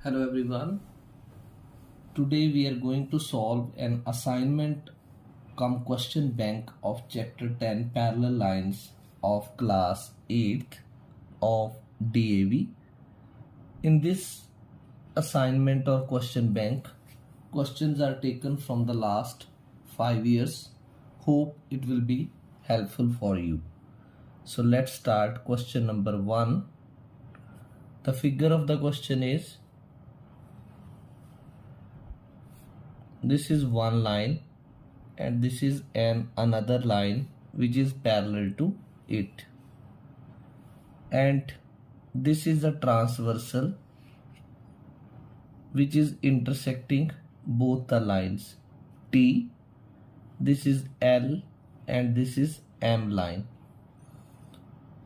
Hello everyone. Today we are going to solve an assignment come question bank of chapter 10 parallel lines of class 8th of DAV. In this assignment or question bank, questions are taken from the last 5 years. Hope it will be helpful for you. So let's start question number 1. The figure of the question is, this is one line and this is another line which is parallel to it, and this is a transversal which is intersecting both the lines T. This is L and this is M line.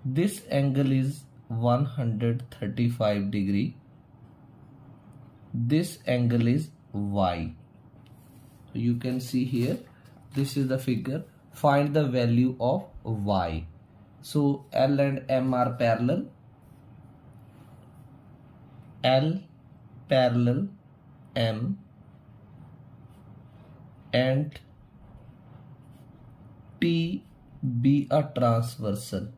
This angle is 135 degree. This angle is Y. You can see here, this is the figure. Find the value of Y. So L and M are parallel. L parallel M and T be a transversal.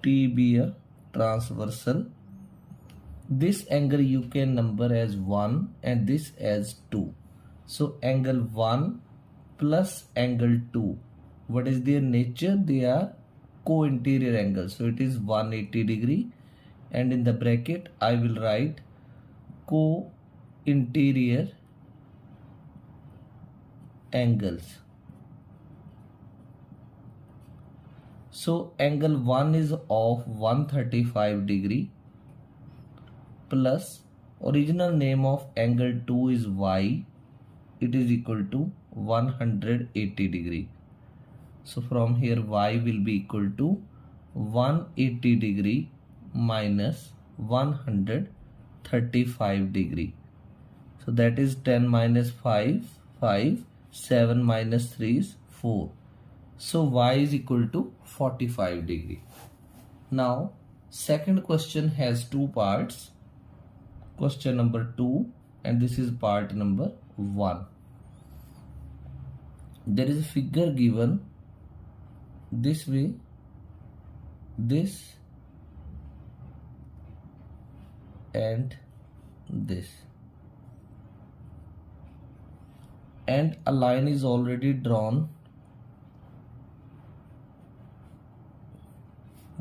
T be a transversal. This angle you can number as 1 and this as 2. So angle 1 plus angle 2. What is their nature? They are co-interior angles. So it is 180 degree, and in the bracket I will write co-interior angles. So angle 1 is of 135 degree plus original name of angle 2 is Y. It is equal to 180 degree. So from here Y will be equal to 180 degree minus 135 degree. So that is 10 minus 5, 5, 7 minus 3 is 4. So Y is equal to 45 degree. Now second question has two parts. Question number 2 and this is part number 1. There is a figure given this way, this and this, and a line is already drawn,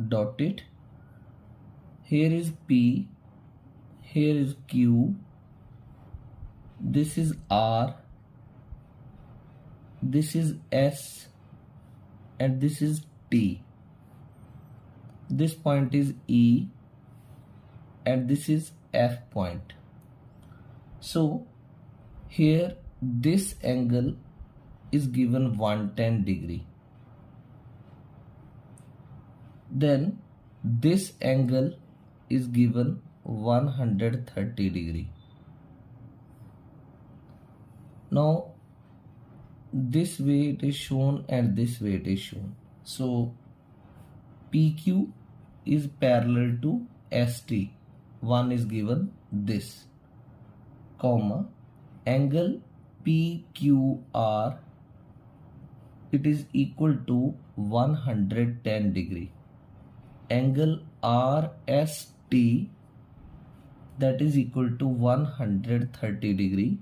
dotted. Here is P, here is Q, this is R, this is S, and this is T. This point is E and this is F point. So here this angle is given 110 degree. Then this angle is given 130 degree. Now this way it is shown and this way it is shown. So PQ is parallel to ST. One is given this, comma, angle PQR, it is equal to 110 degree. Angle RST, that is equal to 130 degree.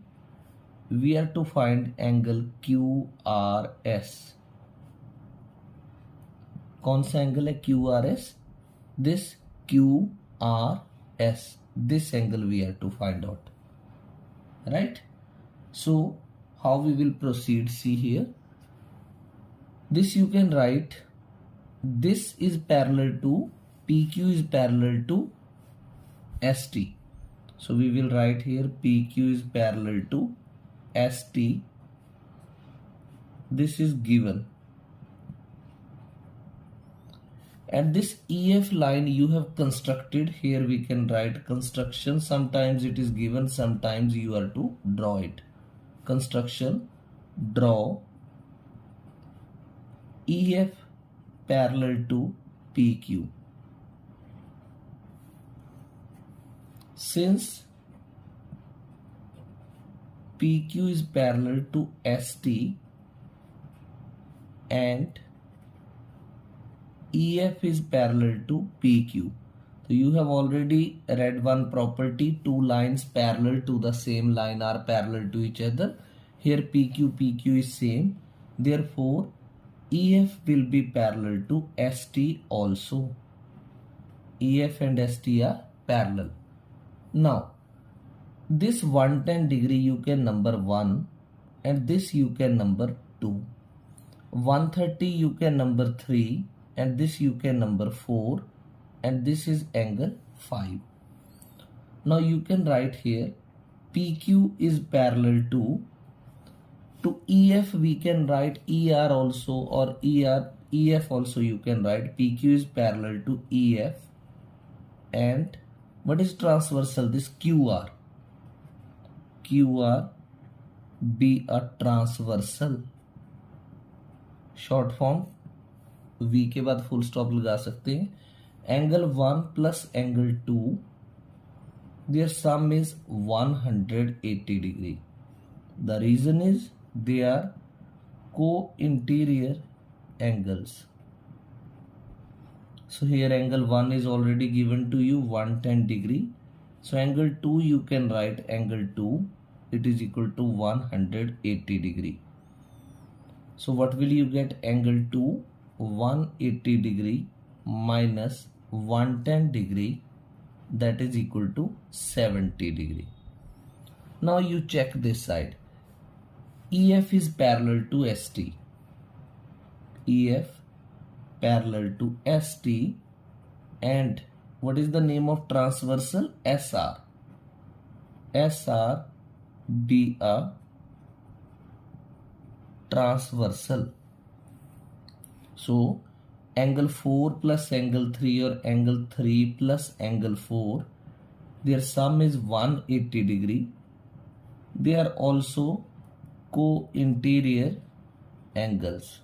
We are to find angle QRS. कौन सा angle है QRS? This QRS. This angle we are to find out. Right? So how we will proceed? See here. This you can write. This is parallel to PQ is parallel to ST. So we will write here PQ is parallel to ST. This is given. And this EF line you have constructed. Here we can write construction. Sometimes it is given, sometimes you are to draw it. Construction, draw EF parallel to PQ. Since PQ is parallel to ST and EF is parallel to PQ. So you have already read one property, two lines parallel to the same line are parallel to each other. Here PQ is same. Therefore, EF will be parallel to ST also. EF and ST are parallel. Now, this 110 degree you can number 1 and this you can number 2. 130 you can number 3 and this you can number 4 and this is angle 5. Now you can write here PQ is parallel to EF we can write ER also, or EF also you can write. PQ is parallel to EF and what is transversal? This QR be a transversal. Short form V के बाद full stop लगा सकते हैं. Angle 1 plus angle 2, their sum is 180 degree. The reason is they are co-interior angles. So here angle 1 is already given to you 110 degree. So angle 2 you can write angle 2, it is equal to 180 degree. So what will you get? Angle 2 180 degree minus 110 degree, that is equal to 70 degree. Now you check this side. EF is parallel to ST. EF parallel to ST, and what is the name of transversal? SR. SR be a transversal. So angle 4 plus angle 3 or angle 3 plus angle 4, their sum is 180 degree. They are also co-interior angles.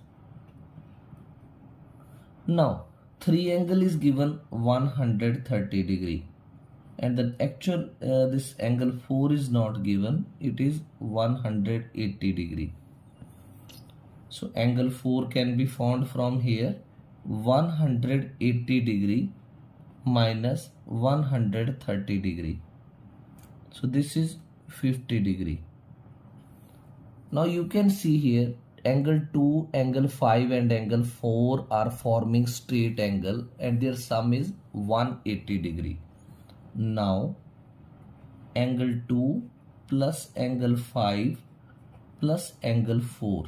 Now triangle is given 130 degree and the actual this angle 4 is not given, it is 180 degree. So angle 4 can be found from here. 180 degree minus 130 degree. So this is 50 degree. Now you can see here angle 2, angle 5 and angle 4 are forming straight angle and their sum is 180 degree. Now angle 2 plus angle 5 plus angle 4,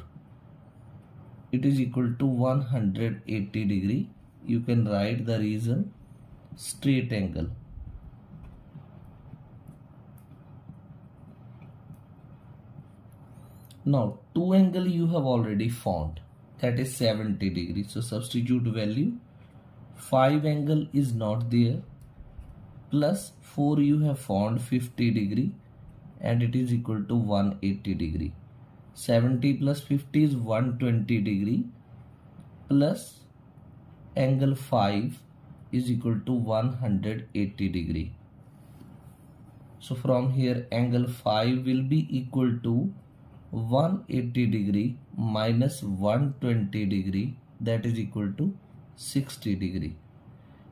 it is equal to 180 degree. You can write the reason straight angle. Now 2 angle you have already found, that is 70 degree. So substitute value. 5 angle is not there, plus 4 you have found 50 degree and it is equal to 180 degree. 70 plus 50 is 120 degree, plus angle 5 is equal to 180 degree. So from here angle 5 will be equal to 180 degree minus 120 degree, that is equal to 60 degree.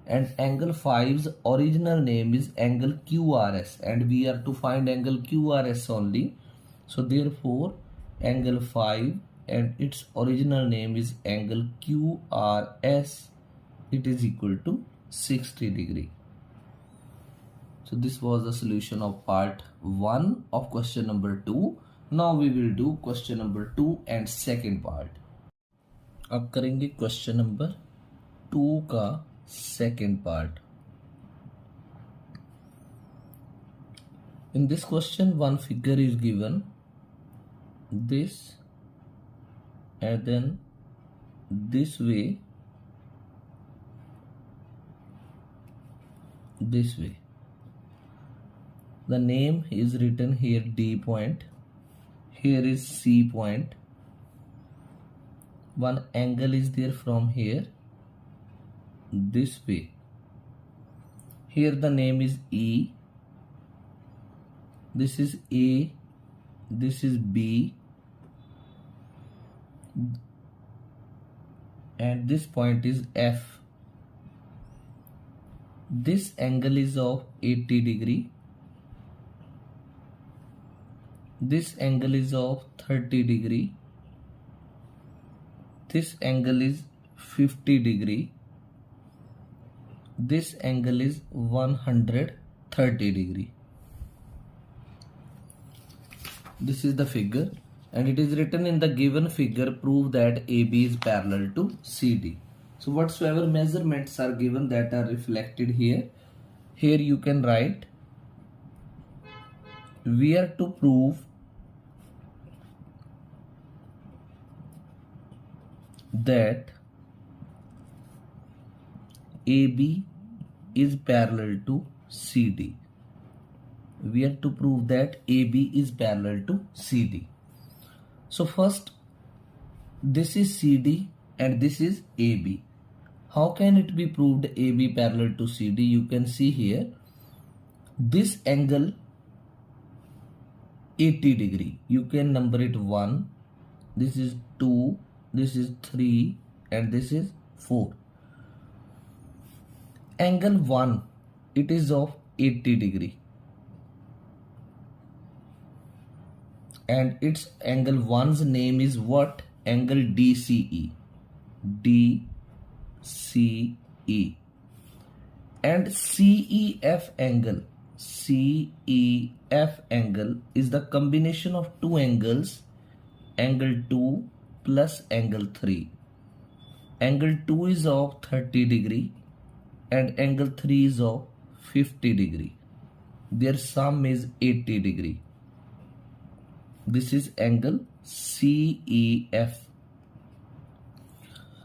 And angle 5's original name is angle QRS and we are to find angle QRS only. So therefore angle 5 and its original name is angle QRS, it is equal to 60 degree. So this was the solution of part 1 of question number 2. Now we will do question number 2 and second part. अब करेंगे question number 2 का second part. In this question one figure is given, this and then this way, this way. The name is written here D point, here is C point. One angle is there from here this way. Here the name is E, this is A, this is B, and this point is F. This angle is of 80 degree. This angle is of 30 degree. This angle is 50 degree. This angle is 130 degree. This is the figure, and it is written in the given figure, prove that AB is parallel to CD. So whatsoever measurements are given that are reflected here, here you can write, we are to prove that AB is parallel to CD. We are to prove that AB is parallel to CD. So first, this is CD and this is AB. How can it be proved AB parallel to CD? You can see here, this angle 80 degree. You can number it 1, this is 2, this is 3, and this is 4. Angle 1, it is of 80 degree. And its angle 1's name is what? Angle DCE. DCE. And CEF angle. CEF angle is the combination of two angles, angle 2 plus angle 3. Angle 2 is of 30 degree and angle 3 is of 50 degree. Their sum is 80 degree. This is angle CEF.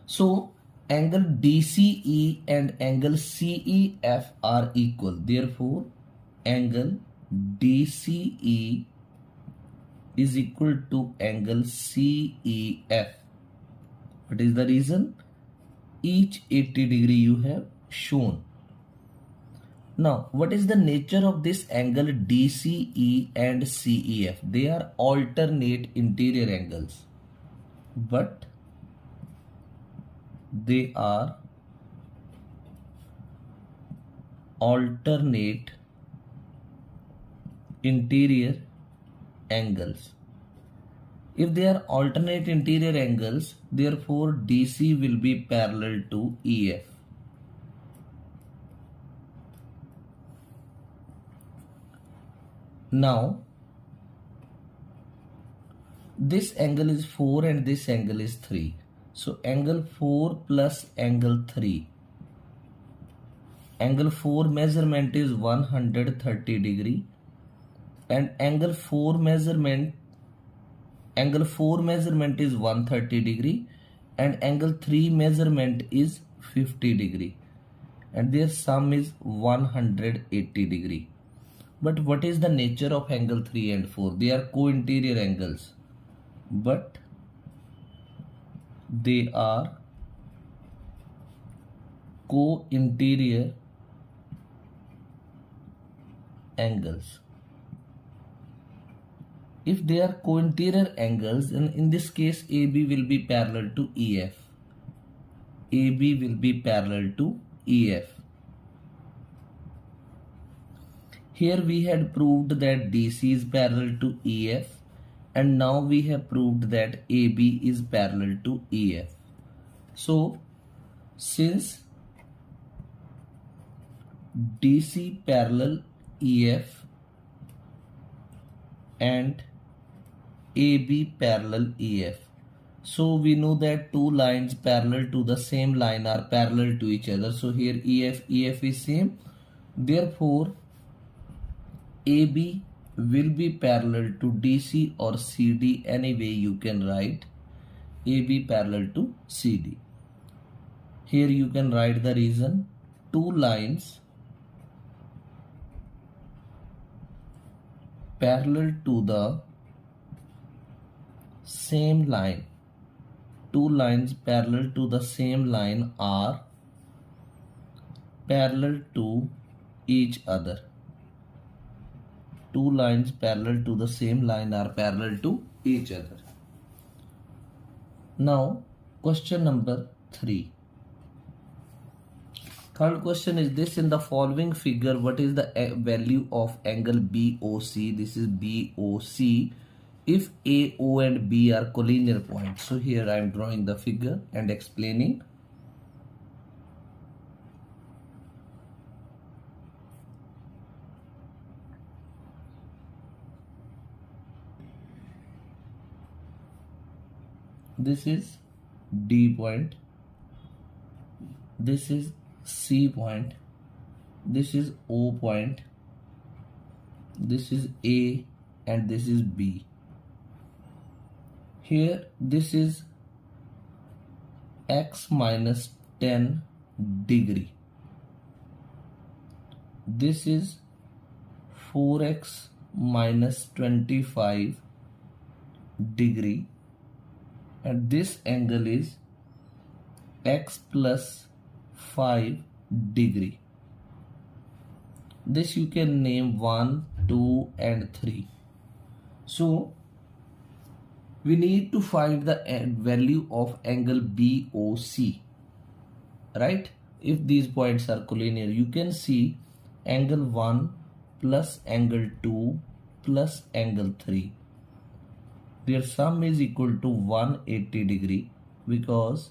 So angle DCE and angle CEF are equal. Therefore, angle DCE is equal to angle CEF. What is the reason? Each 80 degree you have shown. Now, what is the nature of this angle DCE and CEF? They are alternate interior angles, but they are alternate interior angles. If they are alternate interior angles, therefore DC will be parallel to EF. Now, this angle is 4 and this angle is 3. So, angle 4 plus angle 3. Angle 4 measurement is 130 degree and angle 4 measurement is 130 degree and angle 3 measurement is 50 degree and their sum is 180 degree. But what is the nature of angle 3 and 4? They are co-interior angles, but they are co-interior angles. If they are co-interior angles, then in this case AB will be parallel to EF. AB will be parallel to EF. Here we had proved that DC is parallel to EF, and now we have proved that AB is parallel to EF. So, since DC parallel EF and AB parallel EF, so we know that two lines parallel to the same line are parallel to each other. So here EF is same. Therefore, AB will be parallel to DC or CD. Anyway, you can write AB parallel to CD. Here you can write the reason. Two lines parallel to the same line. Two lines parallel to the same line are parallel to each other. Two lines parallel to the same line are parallel to each other. Now, question number 3. Third question is this: in the following figure, what is the value of angle BOC? This is BOC if AO and B are collinear points. So here I am drawing the figure and explaining. This is D point, this is C point, this is O point, this is A, and this is B. Here this is x minus 10 degree. This is 4x minus 25 degree. And this angle is x plus 5 degree. This you can name 1, 2 and 3. So we need to find the value of angle BOC, right? If these points are collinear, you can see angle 1 plus angle 2 plus angle 3. Their sum is equal to 180 degree because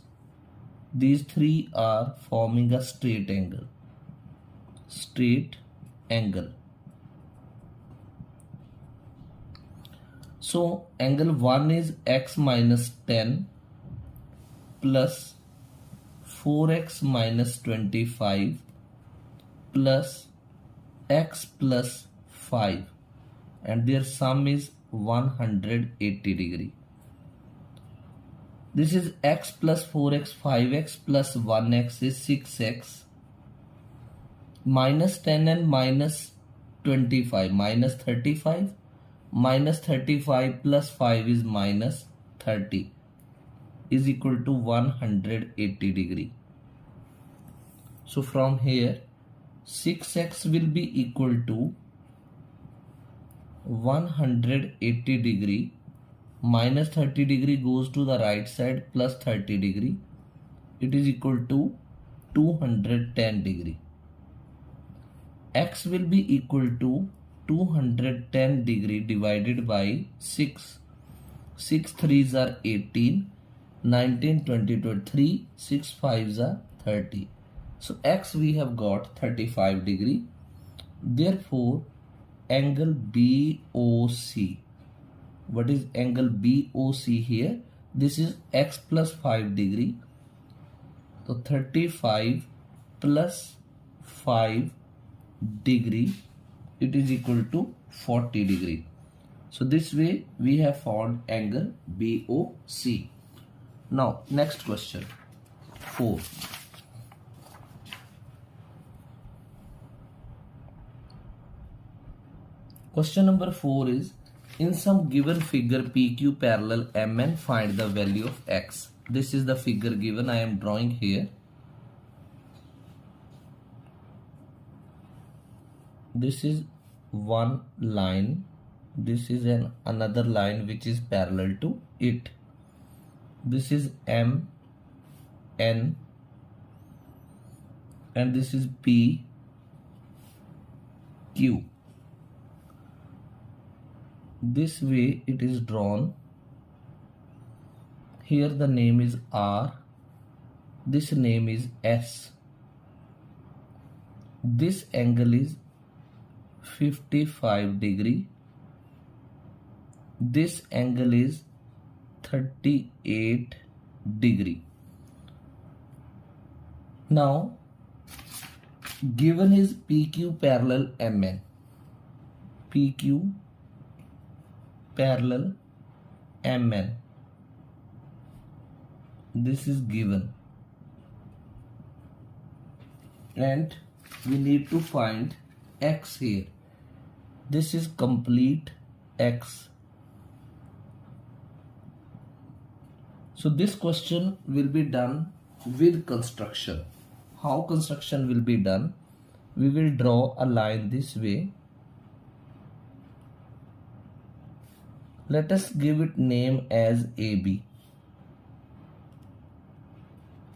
these three are forming a straight angle. Straight angle. So angle 1 is x minus 10 plus 4x minus 25 plus x plus 5, and their sum is 180 degree. This is x plus 4x, 5x plus 1x is 6x, minus 10 and minus 25, minus 35, minus 35 plus 5 is minus 30, is equal to 180 degree. So from here 6x will be equal to 180 degree, minus 30 degree goes to the right side, plus 30 degree, it is equal to 210 degree. X will be equal to 210 degree divided by 6. 6 3s are 18, 19, 20, 23, 6 5s are 30. So X we have got 35 degree. Therefore angle BOC. What is angle BOC here? This is x plus 5 degree. So 35 plus 5 degree, it is equal to 40 degree. So this way we have found angle BOC. Now next question 4. Question number 4 is: in some given figure PQ parallel MN, find the value of x. This is the figure given. I am drawing here. This is one line. This is another line which is parallel to it. This is M, N, and this is P, Q. This way it is drawn. Here the name is R, this name is S. This angle is 55 degree. This angle is 38 degree. Now given is PQ parallel MN. PQ parallel MN. This is given, and we need to find x here. This is complete x. So this question will be done with construction. how construction will be done? We will draw a line this way. Let us give it name as AB.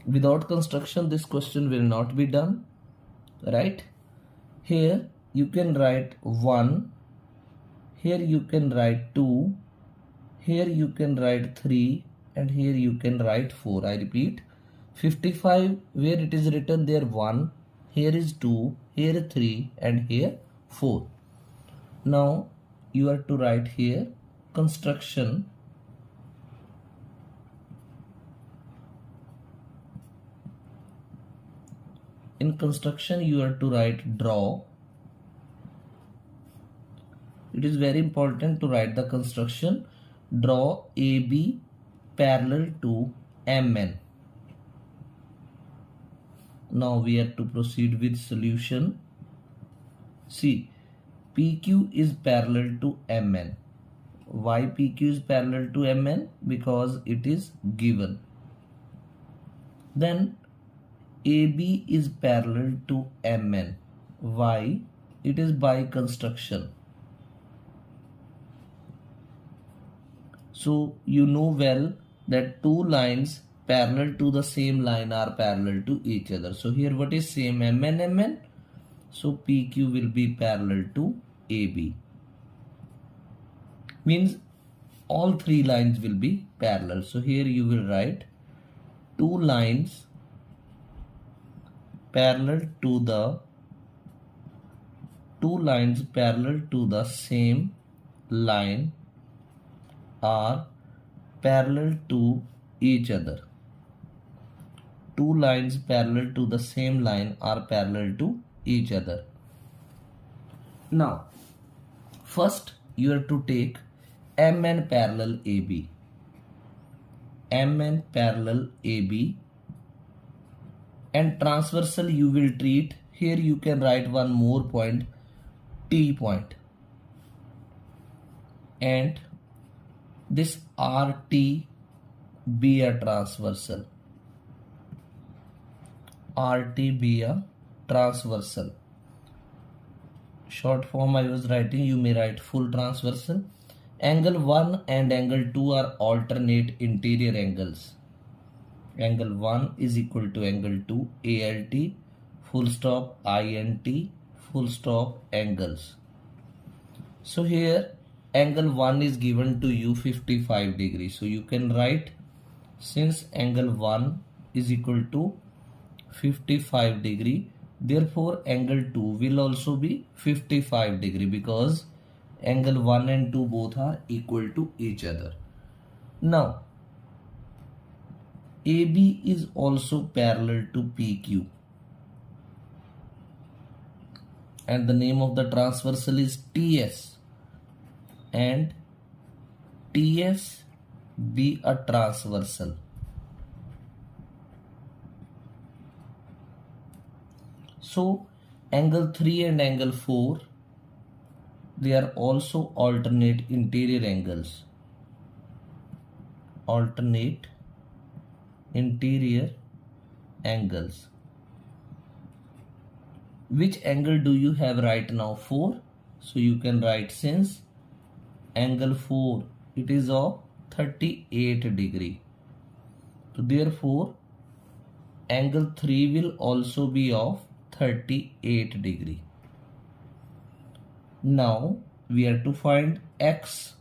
Without construction, this question will not be done, right? Here you can write 1, here you can write 2, here you can write 3, and here you can write 4. I repeat, 55 where it is written there 1, here is 2, here 3, and here 4. Now you are to write here construction in construction you are to write draw. It is very important to write the construction. Draw AB parallel to MN. Now we have to proceed with solution. See, PQ is parallel to MN. Why PQ is parallel to MN? Because it is given. Then AB is parallel to MN. Why? It is by construction. So you know well that two lines parallel to the same line are parallel to each other. So here what is same? MN. So PQ will be parallel to AB. Means all three lines will be parallel. So here you will write two lines parallel to the same line are parallel to each other. Two lines parallel to the same line are parallel to each other. Now, first you have to take MN parallel AB. MN parallel AB, and transversal you will treat. Here you can write one more point, T point, and this RT be a transversal. RT be a transversal. Short form I was writing, you may write full transversal. Angle 1 and angle 2 are alternate interior angles. Angle 1 is equal to angle 2, ALT, full stop, INT, full stop, angles. So here angle 1 is given to you 55 degrees. So you can write, since angle 1 is equal to 55 degree, therefore angle 2 will also be 55 degree, because angle 1 and 2 both are equal to each other. Now AB is also parallel to PQ, and the name of the transversal is TS, and TS be a transversal. So angle 3 and angle 4, they are also alternate interior angles. Alternate interior angles. Which angle do you have right now? 4. So you can write, since angle 4 it is of 38 degree, so therefore angle 3 will also be of 38 degree. Now we have to find X.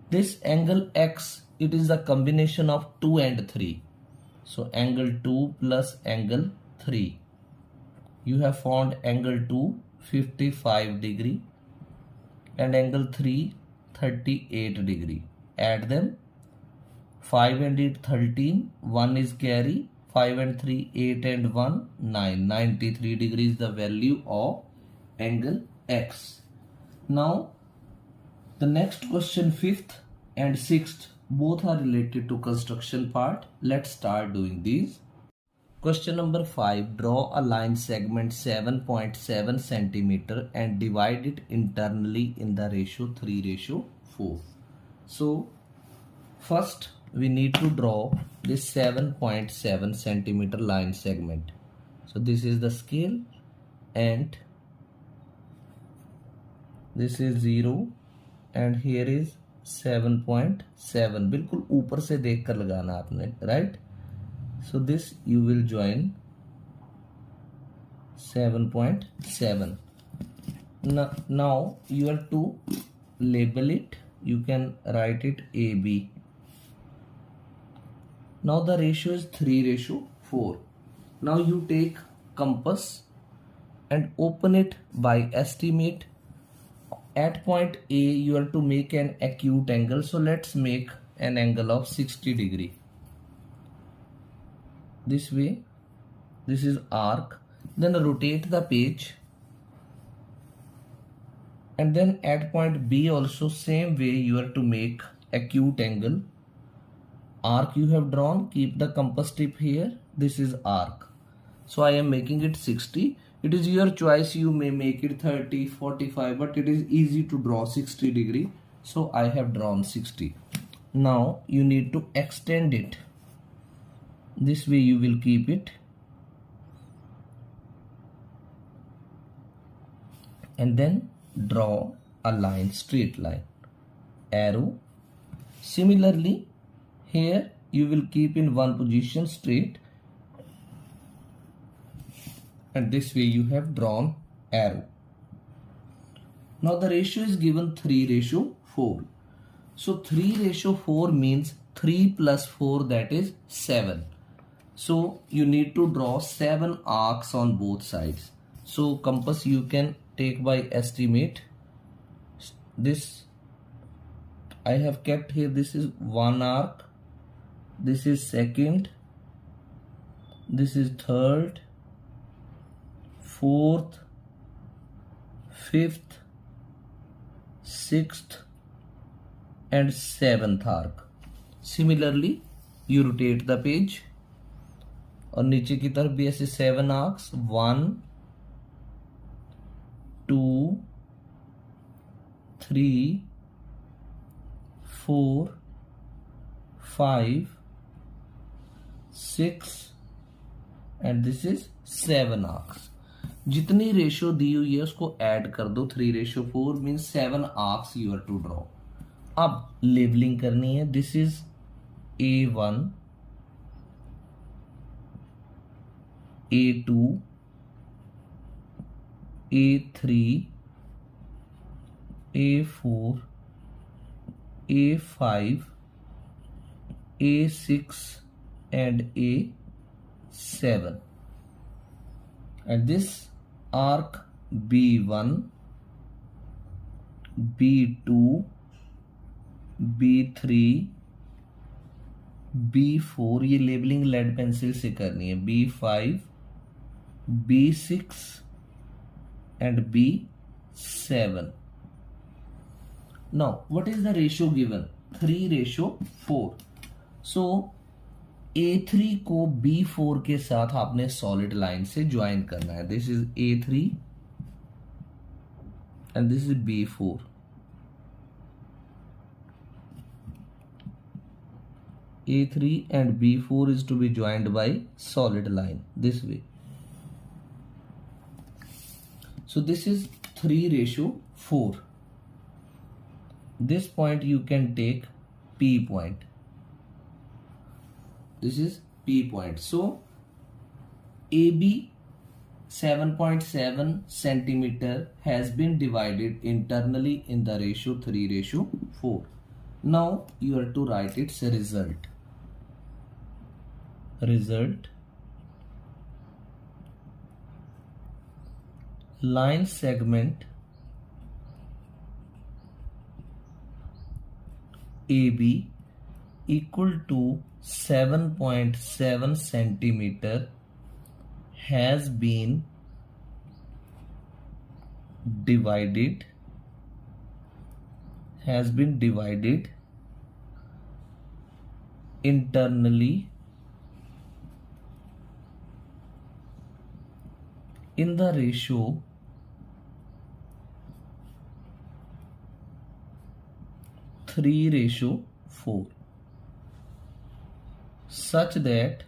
This angle X, it is the combination of 2 and 3. So angle 2 plus angle 3. You have found angle 2 55 degree and angle 3 38 degree. Add them. 5 and 8 13. 1 is carry. 5 and 3 8 and 1 9. 93 degrees is the value of angle X. Now the next question, 5th and 6th, both are related to construction part. Let's start doing these. Question number 5. Draw a line segment 7.7 centimeter and divide it internally in the ratio 3:4. So first we need to draw this 7.7 centimeter line segment. So this is the scale and this is 0 and here is 7.7. बिल्कुल ऊपर से देख कर लगाना आपने, right? So this you will join 7.7. Now you have to label it. You can write it AB. Now the ratio is 3:4. Now you take compass and open it by estimate. At point A you have to make an acute angle. So let's make an angle of 60 degree. This way. This is arc. Then rotate the page. And then at point B also same way you have to make acute angle. Arc you have drawn, keep the compass tip here. This is arc. So I am making it 60. It is your choice, you may make it 30, 45, but it is easy to draw 60 degree. So I have drawn 60. Now you need to extend it. This way you will keep it. And then draw a line, straight line, arrow. Similarly, here you will keep in one position straight, and this way you have drawn arrow. Now the ratio is given 3:4. So 3:4 means 3 plus 4, that is 7. So you need to draw 7 arcs on both sides. So compass you can take by estimate. This I have kept here. This is one arc. This is second. This is third, fourth, fifth, sixth, and seventh arc. Similarly, you rotate the page और नीचे की तरफ भी ऐसे 7 arcs. 1, 2, 3, 4, 5, 6 and this is 7 arcs. जितनी ratio दी हुई है उसको ऐड कर दो. 3:4 means 7 arcs you are to draw. अब लेबलिंग करनी है. This is A1, A2, A3, A4, A5, A6 and A7. And this arc B1, B2, B3, B4, ये लेबलिंग लेड पेंसिल से करनी है. B5, B6 and B7. Now what is the ratio given? 3:4. So A3 को B4 के साथ आपने solid line से join करना है. This is A3 and this is B4. A3 and B4 is to be joined by solid line this way. So this is 3:4. This point you can take P point. This is P point. So AB 7.7 centimeter has been divided internally in the ratio 3:4. Now you are to write its result. Line segment AB equal to 7.7 centimeter has been divided internally in the ratio 3:4 such that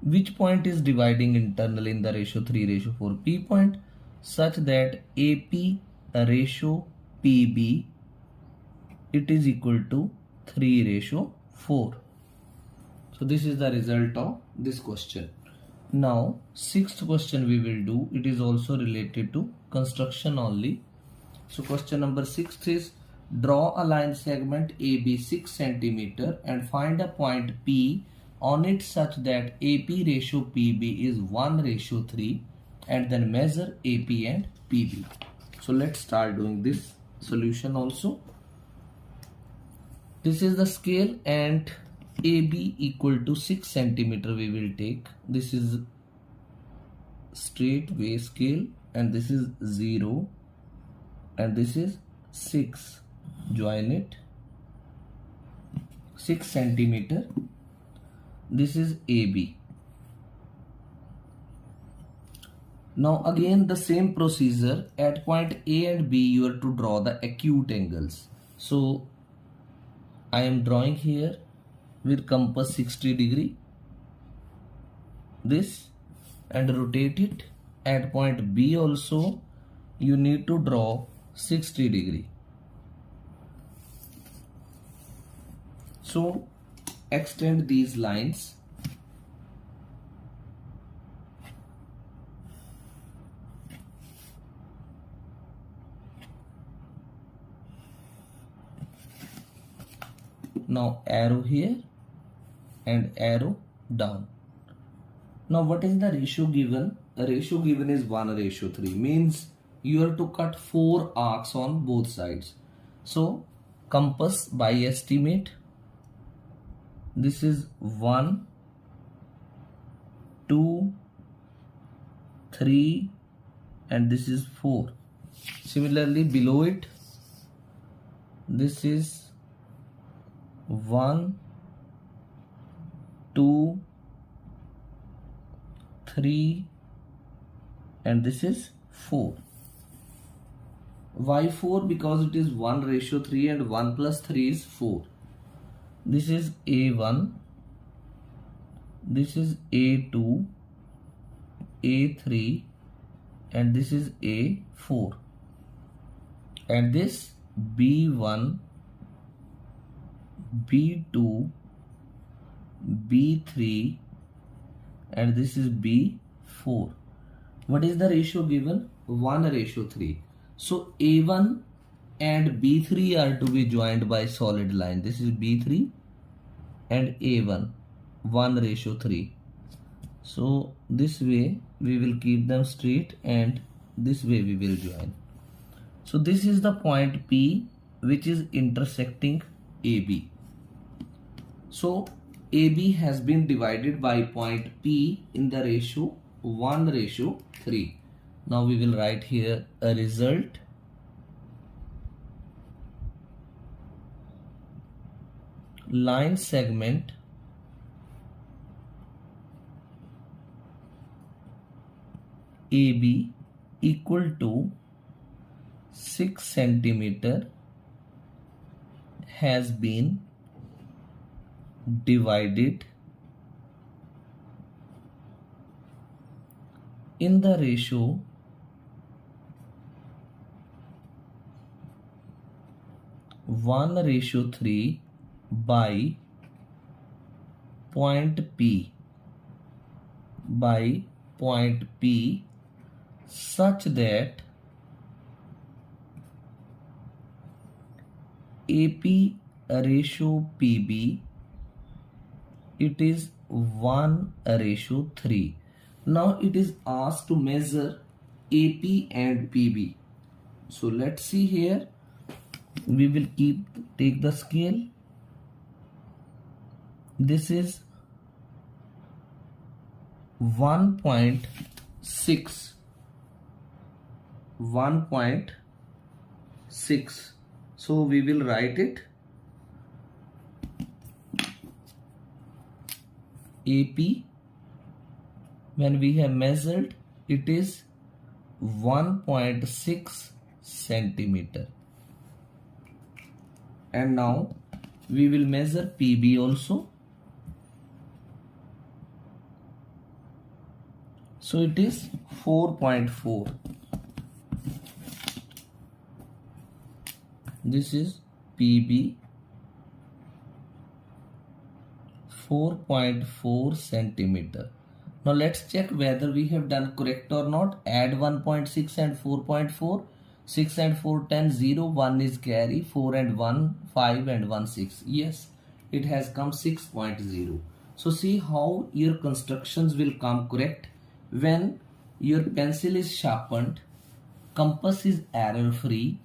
Which point is dividing internally in the ratio 3:4? P point, such that AP ratio PB, it is equal to 3:4. So this is the result of this question. Now sixth question we will do. It is also related to construction only. So question number 6 is, draw a line segment AB 6 cm and find a point P on it such that AP ratio PB is 1:3, and then measure AP and PB. So let's start doing this solution also. This is the scale, and AB equal to 6 cm we will take. This is straight way scale, and this is 0, and this is 6. Join it. 6 cm. This is AB. Now again the same procedure. At point A and B you are to draw the acute angles. So I am drawing here with compass 60°, this, and rotate it. At point B also you need to draw 60°. So extend these lines. Now arrow here and arrow down. Now what is the ratio given? The ratio given is 1:3, means you have to cut 4 arcs on both sides. So compass by estimate, this is 1, 2, 3, and this is 4. Similarly below it, this is 1, 2, 3, and this is 4. Why 4? Because it is 1:3 and 1 plus 3 is 4. This is A1, this is A2, A3, and this is A4, and this B1, B2, B3, and this is B4. What is the ratio given? 1:3. So A1 and B3 are to be joined by solid line. This is B3 and A1, 1:3. So this way we will keep them straight, and this way we will join. So this is the point P which is intersecting AB. So AB has been divided by point P in the ratio 1:3. Now we will write here a result. Line segment AB equal to 6 cm has been divided in the ratio 1:3 by point P such that AP ratio PB, it is 1:3. Now it is asked to measure AP and PB. So let's see here. We will take the scale. This is 1.6. 1.6. So we will write it. AP, when we have measured, it is 1.6 centimeter. And now we will measure PB also. So it is 4.4. This is PB 4.4 centimeter. Now let's check whether we have done correct or not. Add 1.6 and 4.4. 6 and 4, 10, 0, 1 is carry, 4 and 1, 5 and 1, 6. Yes, it has come 6.0. So see how your constructions will come correct when your pencil is sharpened, compass is error free,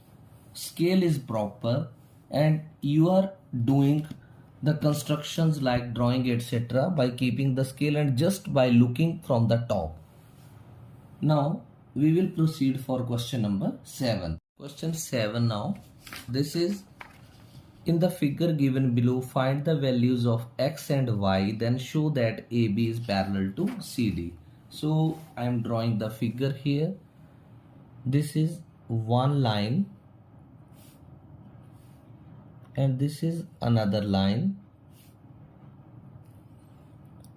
scale is proper, and you are doing the constructions like drawing etc. by keeping the scale and just by looking from the top. Now we will proceed for question number 7. Question 7 now. This is in the figure given below, find the values of x and y, then show that AB is parallel to CD. So I am drawing the figure here. This is one line and this is another line.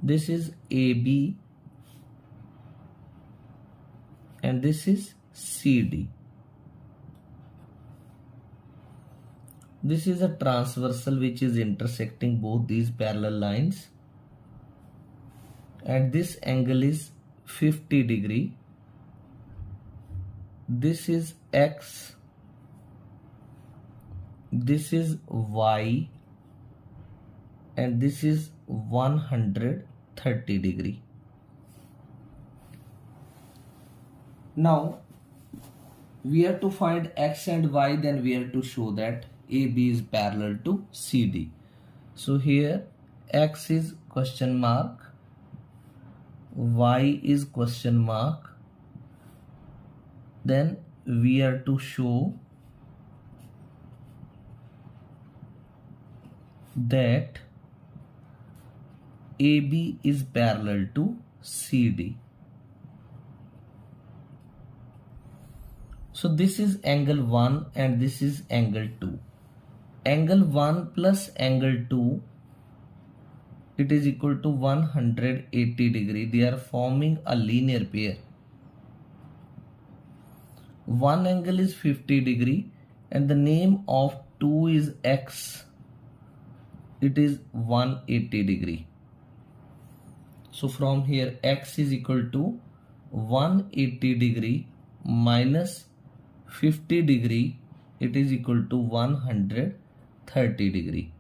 This is AB and this is CD. This is a transversal which is intersecting both these parallel lines, and this angle is 50 degree. This is X, this is Y, and this is 130 degree. Now we have to find X and Y, then we have to show that AB is parallel to CD. So here X is question mark, Y is question mark, then we are to show that AB is parallel to CD. So this is angle 1 and this is angle 2. Angle 1 plus angle 2, it is equal to 180 degree. They are forming a linear pair. One angle is 50 degree and the name of 2 is X. It is 180 degree. So from here X is equal to 180 degree minus 50 degree, it is equal to 130 degree.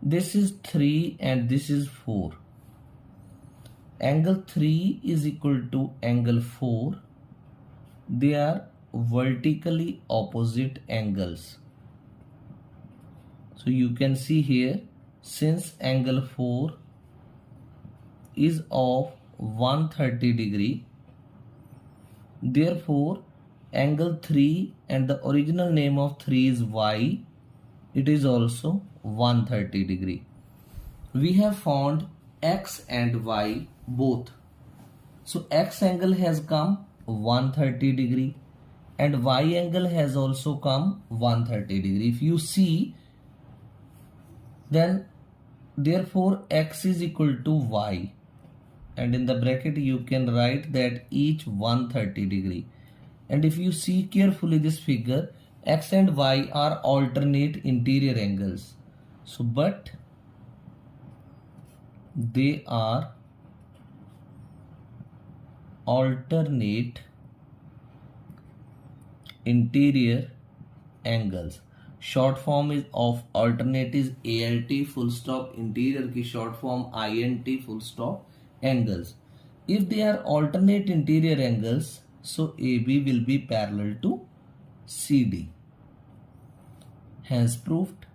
This is 3 and this is 4. Angle 3 is equal to angle 4. They are vertically opposite angles. So you can see here, since angle 4 is of 130 degree, therefore angle 3 and the original name of 3 is Y, it is also 130 degree. We have found X and Y both. So X angle has come 130 degree and Y angle has also come 130 degree. If you see, then therefore X is equal to Y, and in the bracket you can write that each 130 degree. And if you see carefully this figure, X and Y are alternate interior angles. So but they are alternate interior angles. Short form is of alternate is ALT full stop, interior की short form INT full stop, angles. If they are alternate interior angles, so AB will be parallel to CD. Hence proved.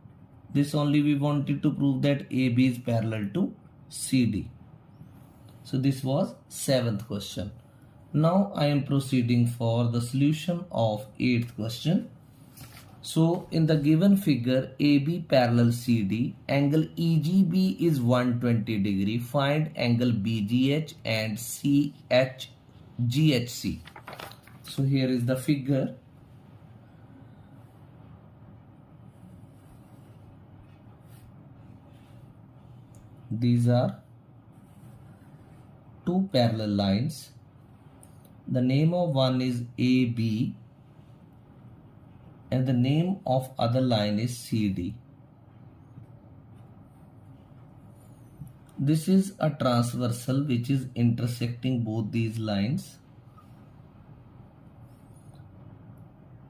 This only we wanted to prove that AB is parallel to CD. So this was 7th question. Now I am proceeding for the solution of 8th question. So in the given figure, AB parallel CD, angle EGB is 120 degree. Find angle BGH and GHC. So here is the figure. These are two parallel lines. The name of one is AB and the name of other line is CD. This is a transversal which is intersecting both these lines.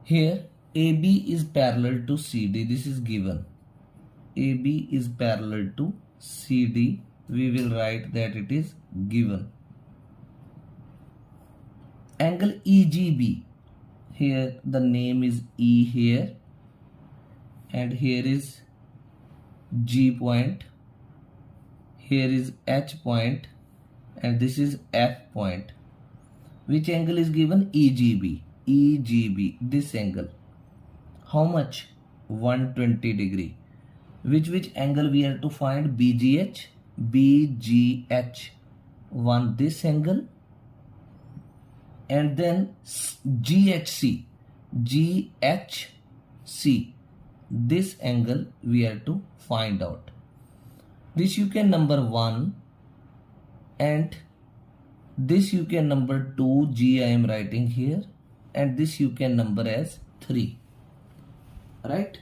Here AB is parallel to CD. This is given. AB is parallel to CD. We will write that it is given. Angle EGB. Here the name is E here and here is G point. Here is H point and this is F point. Which angle is given? EGB. EGB, this angle. How much? 120 degree. Which angle we have to find? BGH. BGH. One this angle and then GHC. GHC. This angle we have to find out. This you can number 1 and this you can number 2. G I am writing here and this you can number as 3. Right?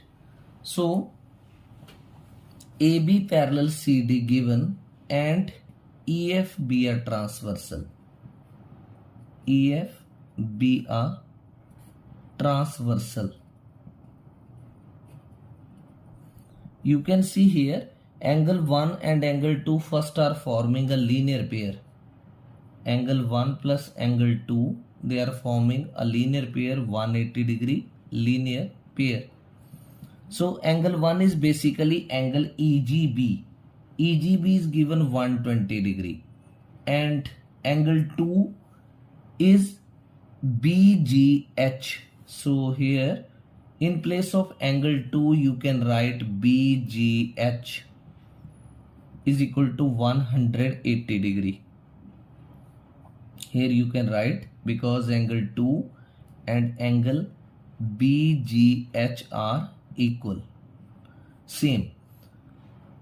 So AB parallel CD given and EF be a transversal. EF be a transversal. You can see here angle 1 and angle 2 first are forming a linear pair. Angle 1 plus angle 2, they are forming a linear pair, 180 degree linear pair. So angle 1 is basically angle EGB. EGB is given 120 degree and angle 2 is BGH. So here in place of angle 2 you can write BGH is equal to 180 degree. Here you can write because angle 2 and angle BGH are equal. Same.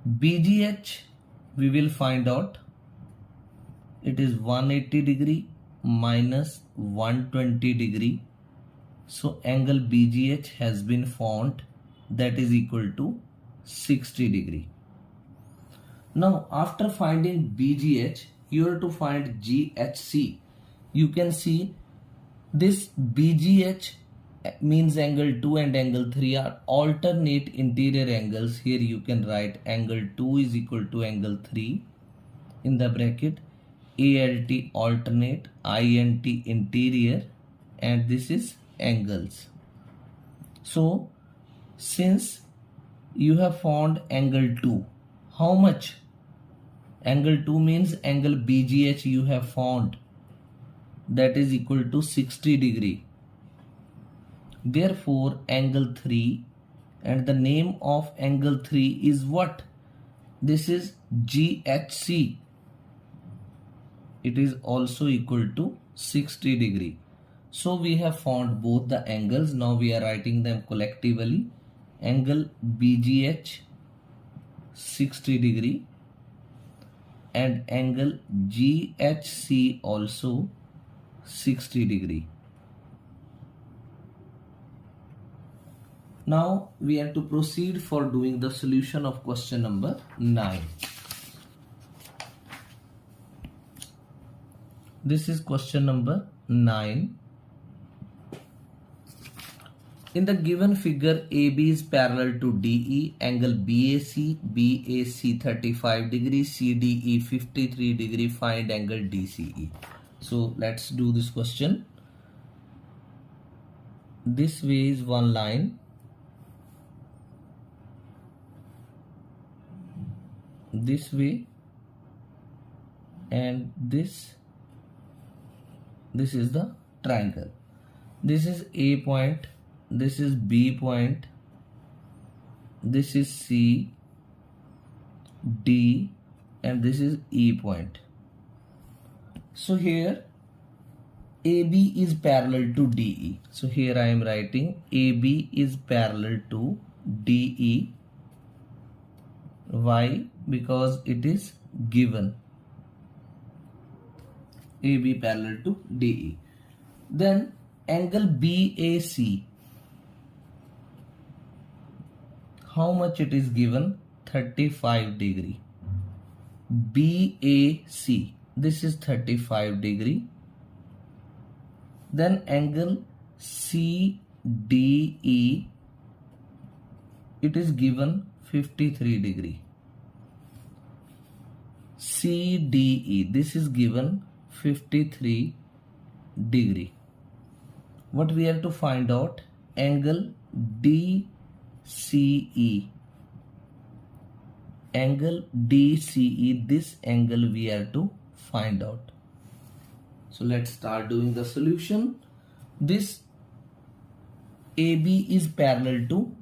BGH we will find out. It is 180 degree minus 120 degree. So angle BGH has been found, that is equal to 60 degree. Now after finding BGH you have to find GHC. You can see this BGH means angle 2 and angle 3 are alternate interior angles. Here you can write angle 2 is equal to angle 3 in the bracket. ALT alternate, INT interior, and this is angles. So since you have found angle 2, how much? Angle 2 means angle BGH you have found, that is equal to 60 degree. Therefore angle 3 and the name of angle 3 is what? This is GHC. It is also equal to 60 degree. So we have found both the angles. Now we are writing them collectively. Angle BGH 60 degree and angle GHC also 60 degree. Now we have to proceed for doing the solution of question number 9. This is question number 9. In the given figure, AB is parallel to DE, angle BAC 35 degree, CDE 53 degree, find angle DCE. So let's do this question. This way is one line. This way and this is the triangle. This is A point, this is B point, this is C, D, and this is E point. So here AB is parallel to DE. So here I am writing AB is parallel to DE. Why? Because it is given. AB parallel to DE. Then angle BAC, how much it is given? 35 degree. BAC, this is 35 degree. Then angle CDE, it is given 53 degree. CDE, this is given 53 degree. What we have to find out? Angle DCE. Angle DCE, this angle we have to find out. So let's start doing the solution. This AB is parallel to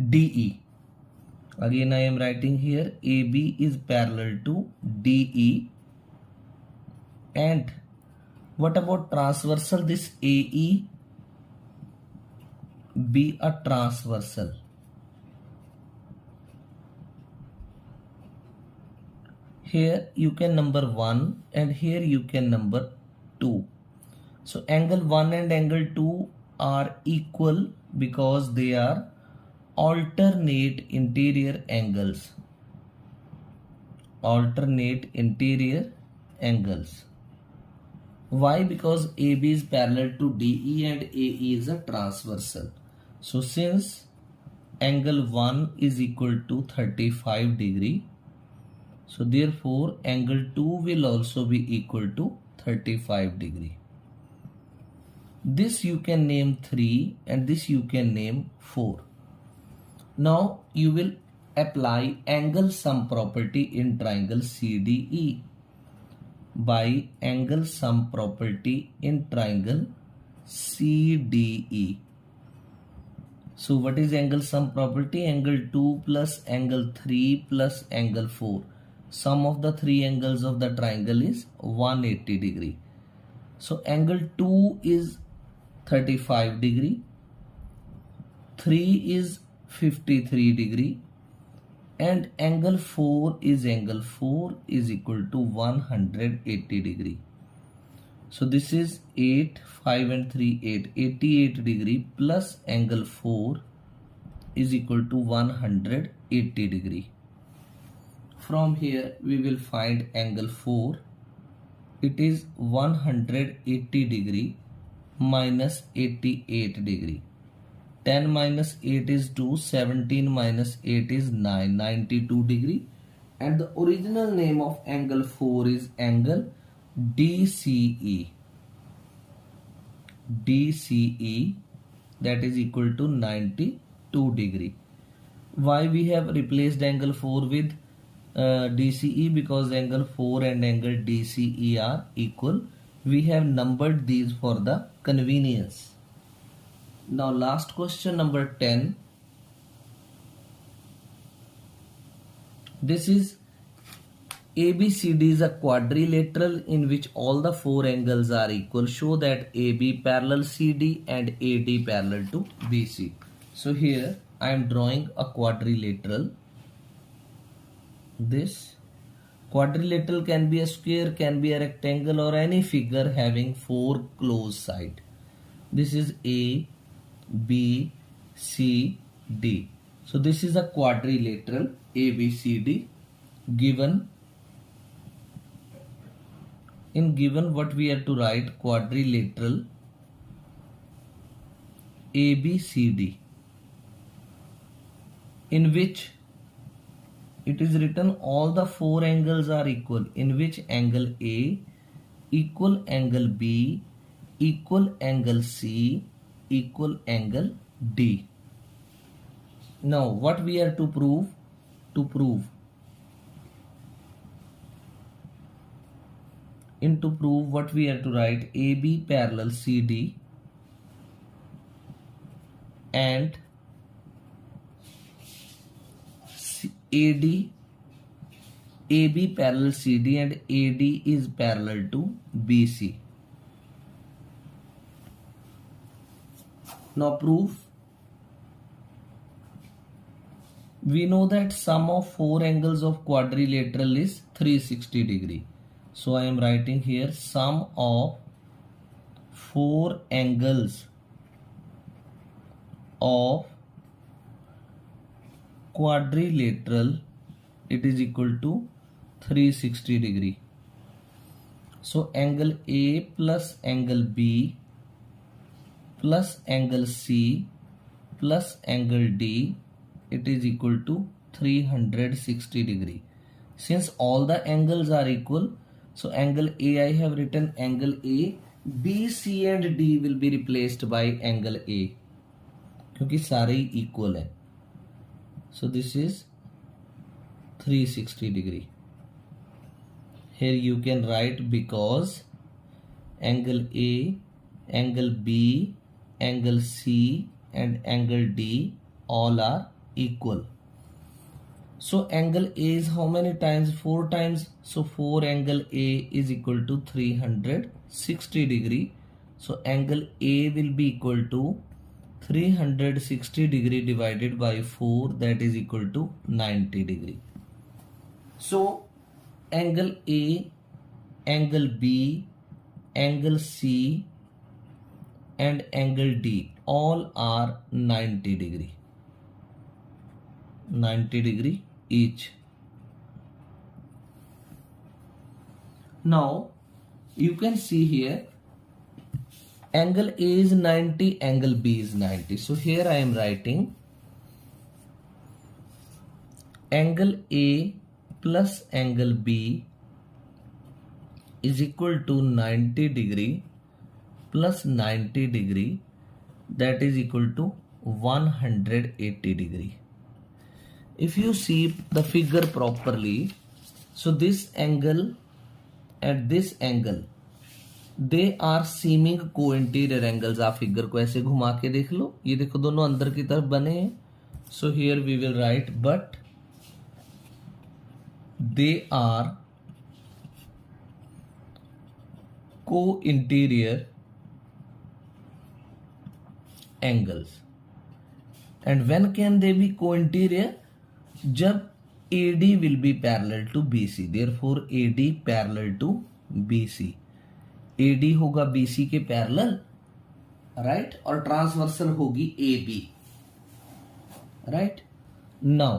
DE. Again I am writing here AB is parallel to DE. And what about transversal? This AE be a transversal. Here you can number 1 and here you can number 2. So angle 1 and angle 2 are equal because they are alternate interior angles. Alternate interior angles. Why? Because AB is parallel to DE and AE is a transversal. So since angle 1 is equal to 35 degree, so therefore angle 2 will also be equal to 35 degree. This you can name 3 and this you can name 4. Now you will apply angle sum property in triangle CDE. By angle sum property in triangle CDE. So what is angle sum property? Angle 2 plus angle 3 plus angle 4. Sum of the three angles of the triangle is 180 degree. So angle 2 is 35 degree, 3 is 53 degree, and angle 4 is equal to 180 degree. So this is 8, 5 and 3, 8, 88 degree plus angle 4 is equal to 180 degree. From here we will find angle 4. It is 180 degree minus 88 degree. 10 minus 8 is 2, 17 minus 8 is 9, 92 degree. And the original name of angle 4 is angle DCE. DCE, that is equal to 92 degree. Why we have replaced angle 4 with DCE? Because angle 4 and angle DCE are equal. We have numbered these for the convenience. Now last question, number 10. This is ABCD is a quadrilateral in which all the four angles are equal. Show that AB parallel CD and AD parallel to BC. So here I am drawing a quadrilateral. This quadrilateral can be a square, can be a rectangle, or any figure having four closed sides. This is A, B, C, D. So this is a quadrilateral ABCD. Given what we have to write, quadrilateral ABCD, in which it is written all the four angles are equal, in which angle A equal angle B equal angle C equal angle D. Now what we are to prove? To prove what we have to write, AB parallel CD and AD, AB parallel CD and AD is parallel to BC. Now proof. We know that sum of four angles of quadrilateral is 360 degree. So I am writing here sum of four angles of quadrilateral, it is equal to 360 degree. So angle A plus angle B plus angle C plus angle D, it is equal to 360 degree. Since all the angles are equal, so angle A I have written angle A, B, C and D will be replaced by angle A क्योंकि सारे ही equal है. So this is 360 degree. Here you can write because angle A, angle B, angle C and angle D all are equal. So angle A is how many times? 4 times. So 4 angle A is equal to 360 degree. So angle A will be equal to 360 degree divided by 4, that is equal to 90 degree. So angle A, angle B, angle C and angle D all are 90 degree. 90 degree each. Now you can see here angle A is 90, angle B is 90. So here I am writing angle A plus angle B is equal to 90 degree plus 90 degree, that is equal to 180 degree. If you see the figure properly, so this angle and this angle, they are seeming co-interior angles. आप figure को ऐसे घुमा के देख लो, ये देखो दोनों अंदर की तरफ बने हैं. So here we will write but they are co-interior angles. And when can they be co-interior? जब AD will be parallel to BC. Therefore AD parallel to BC. AD होगा BC के पैरेलल, राइट, और transversal होगी AB, right. Now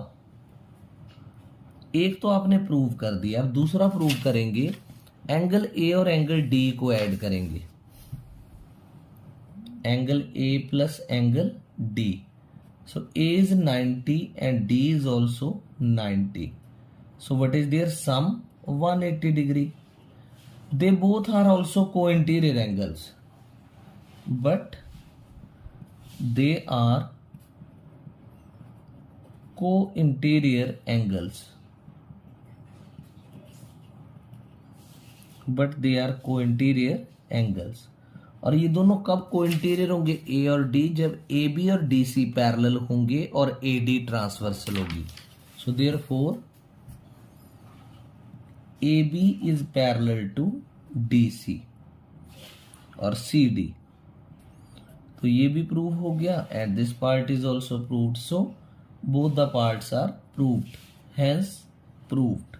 एक तो आपने prove कर दिया, अब दूसरा प्रूव करेंगे. एंगल A और एंगल D को ऐड करेंगे. Angle A plus angle D. So A is 90 and D is also 90. So what is their sum? 180 degree. They both are also co-interior angles, but they are co-interior angles. But they are co-interior angles. और ये दोनों कब को-इंटीरियर होंगे? ए और D, जब A B और D C parallel होंगे और ए डी ट्रांसवर्सल होगी. So therefore A B is parallel to D C और सी डी. तो ये भी प्रूव हो गया and this part is also proved. So both the parts are proved, hence proved.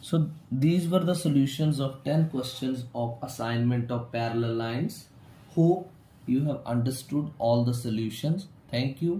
So these were the solutions of 10 questions of assignment of parallel lines. Hope you have understood all the solutions. Thank you.